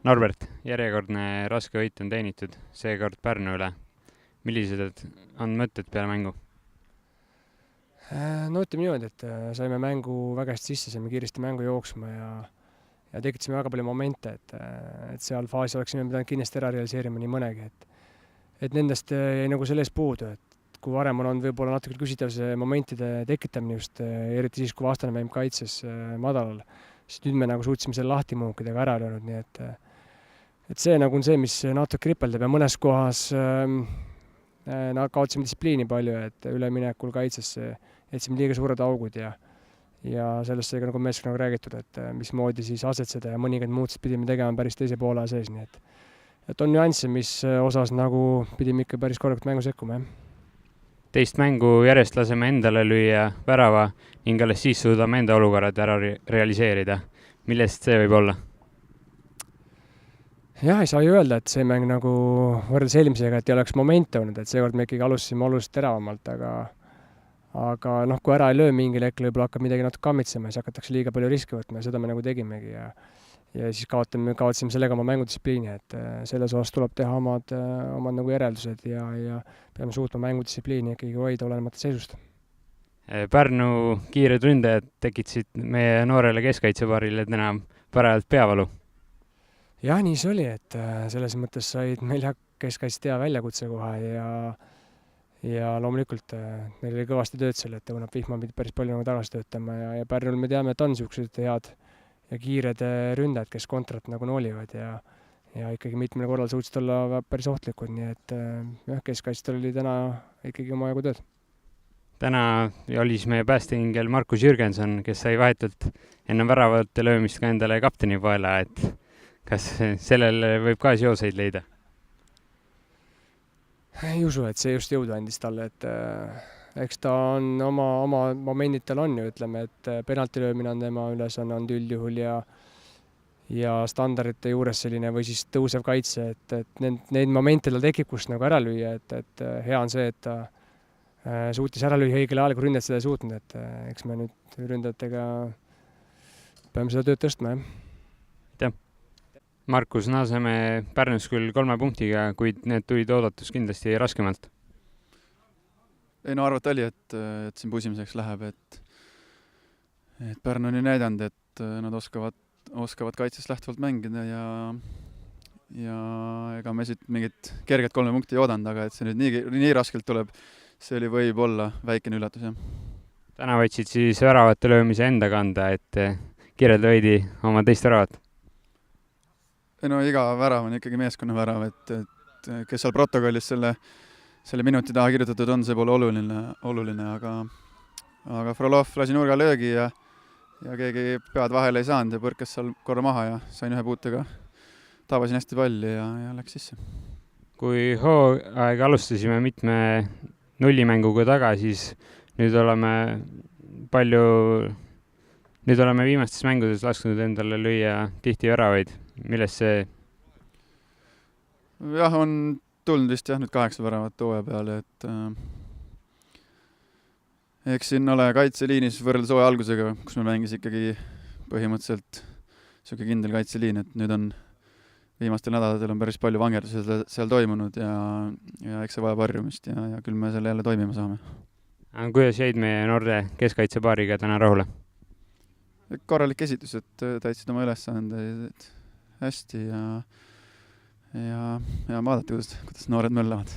Norbert, järjekordne raske võit on teenitud, seekord Pärnu üle. Millised on mõtted peale mängu? No ütleme niimoodi, et saime mängu väga hästi sisse, saime kiiresti mängu jooksma ja tekitasime väga palju momente, et seal faasi oleksime pidanud kindlasti ära realiseerima nii mõnegi, et nendest jäi nagu selles puudu, et kui varem on olnud võib-olla natuke küsitav see momentide tekitamine just, eriti siis, kui vastane mängib kaitses madalal, siis nüüd me nagu suutsime selle lahti muukidega ära löönud, nii et see nagu on see, mis natuke kripeldab ja mõnes kohas kaotasime distsipliini palju, et üleminekul kaitsesse jätsime liiga suured augud ja sellest sai ka nagu meeskonnaga räägitud, et mismoodi siis asetseda ja mõningaid muutused pidime tegema päris teise poole sees, nii et on nüansse, mis osas nagu pidime ikka päris korralikult mängu sekkuma, jah. Teist mängu järjest laseme endale lüüa värava ning alles siis suudame enda olukorrad ära realiseerida. Millest see võib olla? Jah, ei saa ju öelda, et see mäng nagu võrreldes eelmisega, et ei oleks momente olnud, et seekord me ikkagi alustasime oluliselt teravamalt, aga kui ära ei löö mingil hetkel, võib-olla hakkab midagi natuke kammitsema ja siis hakatakse liiga palju riske võtma ja seda me nagu tegimegi ja siis kaotasime sellega oma mängudistsipliini, et selles osas tuleb teha omad nagu järeldused ja peame suutma mängudistsipliini ikkagi hoida olenemata seisust. Pärnu kiired ründajad tekitasid meie noorele keskkaitsepaarile täna parajalt peavalu. Jah, nii see oli, et selles mõttes said meil keskkaitset hea väljakutse kohe ja loomulikult neil oli kõvasti tööd selle, et Õunap Vihma pidi päris palju nagu tagasi töötama ja Pärnul me teame, et on niisugused head ja kiired ründajad, kes kontrat nagu noolivad ja ikkagi mitmel korral suutsid olla päris ohtlikud, nii et jah, keskkaitstel oli täna ikkagi omajagu tööd. Täna oli siis meie päästeingel Markus Jürgenson, kes sai vahetult enne väravate löömist ka endale kapteni paela, et kas sellele võib ka seoseid leida? Ei usu, et see just jõudu andis talle, et eks ta on oma momendid tal on ju, ütleme, et penalti löömine on tema ülesanne olnud üldjuhul ja standardite juures selline või siis tõusev kaitse, et neid momente tal tekib, kus nagu ära lüüa, et hea on see, et ta suutis ära lüüa õigel ajal, kui ründajad seda ei suutnud, et eks me nüüd ründajatega peame seda tööd tõstma, jah. Aitäh! Markus, naaseme Pärnus küll 3 punktiga, kuid need tulid oodatus kindlasti raskemalt. Ei no arvata oli, et siin pusimiseks läheb, et Pärnu on ju näidanud, et nad oskavad kaitsest lähtuvalt mängida ja ega me siit mingit kerget 3 punkti ei oodanud, aga et see nüüd nii raskelt tuleb, see oli võib-olla väikene üllatus, jah. Täna võtsid siis väravate löömise enda kanda, et kirjelda veidi oma teist väravat. No iga värav on ikkagi meeskonna värav, et kes seal protokollis selle minuti taha kirjutatud on, see pole oluline, aga Frolov lasi nurga löögi ja keegi pead vahele ei saanud ja põrkas seal korra maha ja sain ühe puutega, tabasin hästi palli ja läks sisse. Kui hooaega alustasime mitme nullimänguga taga, siis nüüd oleme viimastes mängudes lasknud endale lüüa tihti väravaid. Millest see? Jah, on tulnud vist nüüd 8 väravat hooaja peale, et eks siin ole kaitseliinis võrreldes hooaja algusega, kus me mängis ikkagi põhimõtteliselt selline kindel kaitseliin, et nüüd on viimastel nädalatel on päris palju vangerdusi seal toimunud ja eks see vajab harjumist ja küll me selle jälle toimima saame. Kuidas jäid meie noorte keskkaitsepaariga täna rahule? Korralik esitus, et täitsid oma ülesandeid hästi ja vaadati, kuidas noored möllavad.